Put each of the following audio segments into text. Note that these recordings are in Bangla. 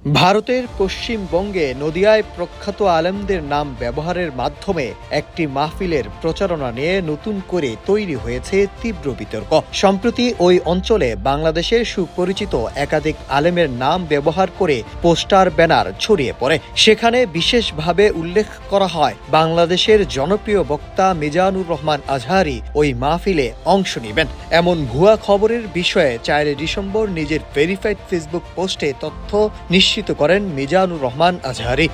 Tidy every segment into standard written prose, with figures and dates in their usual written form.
ভারতের পশ্চিমবঙ্গে নদিয়ায় প্রখ্যাত আলেমদের নাম ব্যবহারের মাধ্যমে একটি মাহফিলের প্রচারণা নিয়ে নতুন করে তৈরি হয়েছে তীব্র বিতর্ক। সম্প্রতি ওই অঞ্চলে বাংলাদেশের সুপরিচিত একাধিক আলেমের নাম ব্যবহার করে পোস্টার ব্যানার ছড়িয়ে পড়ে। সেখানে বিশেষভাবে উল্লেখ করা হয় বাংলাদেশের জনপ্রিয় বক্তা মিজানুর রহমান আজহারি ওই মাহফিলে অংশ নেবেন। এমন ভুয়া খবরের বিষয়ে 4 ডিসেম্বর নিজের ভেরিফাইড ফেসবুক পোস্টে তথ্য নিশ্চিত করেন মিজানুর রহমান আজহারি।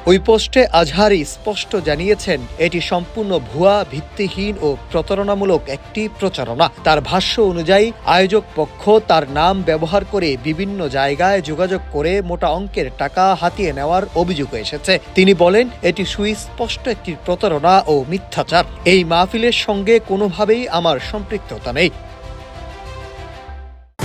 ওই পোস্টে আজহারি স্পষ্ট জানিয়েছেন এটি সম্পূর্ণ ভুয়া, ভিত্তিহীন ও প্রতারণামূলক একটি প্রচারণা। তার ভাষ্য অনুযায়ী আয়োজক পক্ষ তার নাম ব্যবহার করে বিভিন্ন জায়গায় যোগাযোগ করে মোটা অঙ্কের টাকা হাতিয়ে নেওয়ার অভিযোগ এসেছে। তিনি বলেন এটি সুস্পষ্ট একটি প্রতারণা ও মিথ্যাচার। এই মাহফিলের সঙ্গে কোনোভাবেই আমার সম্পৃক্ততা নেই।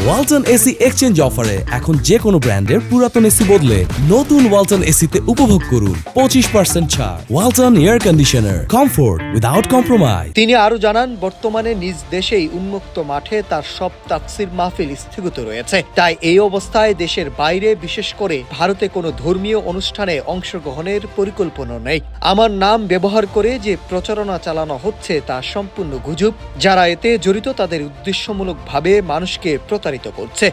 ওয়ালটন এসি এক্সচেঞ্জ অফারে এখন যে কোনো ব্র্যান্ডের পুরাতন এসি বদলে নতুন ওয়ালটন এসিতে উপভোগ করুন 25% ছাড়। Walton air conditioner, comfort without compromise. তিনি আরো জানান বর্তমানে নিজ দেশেই উন্মুক্ত মাঠে তার সব তাফসির মাহফিল স্থগিত রয়েছে। তাই এই অবস্থায় দেশের বাইরে, বিশেষ করে ভারতে কোনো ধর্মীয় অনুষ্ঠানে অংশগ্রহণের পরিকল্পনা নেই। আমার নাম ব্যবহার করে যে প্রচারণা চালানো হচ্ছে তা সম্পূর্ণ গুজব। যারা এতে জড়িত তাদের উদ্দেশ্যমূলকভাবে মানুষকে প্রতারিত করছে।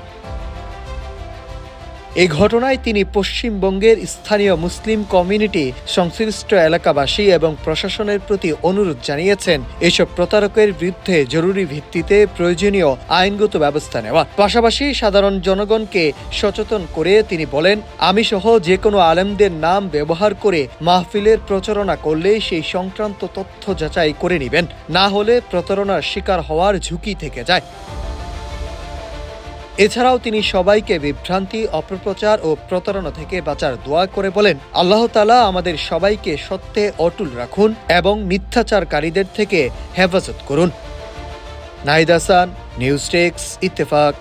এই ঘটনায় তিনি পশ্চিমবঙ্গের স্থানীয় মুসলিম কমিউনিটি, সংশ্লিষ্ট এলাকাবাসী এবং প্রশাসনের প্রতি অনুরোধ জানিয়েছেন এসব প্রতারকের বিরুদ্ধে জরুরি ভিত্তিতে প্রয়োজনীয় আইনগত ব্যবস্থা নেওয়া। পাশাপাশি সাধারণ জনগণকে সচেতন করে তিনি বলেন, আমি সহ যে কোনো আলেমদের নাম ব্যবহার করে মাহফিলের প্রচারণা করলে সেই সংক্রান্ত তথ্য যাচাই করে নেবেন, না হলে প্রতারণার শিকার হওয়ার ঝুঁকি থেকে যায়। এছাড়াও তিনি সবাইকে বিভ্রান্তি, অপপ্রচার ও প্রতারণা থেকে বাঁচার দোয়া করে বলেন, আল্লাহ তাআলা আমাদের সবাইকে সত্যে অটুল রাখুন এবং মিথ্যাচারকারীদের থেকে হেফাজত করুন। Nahid Hasan, news desk, Ittefaq.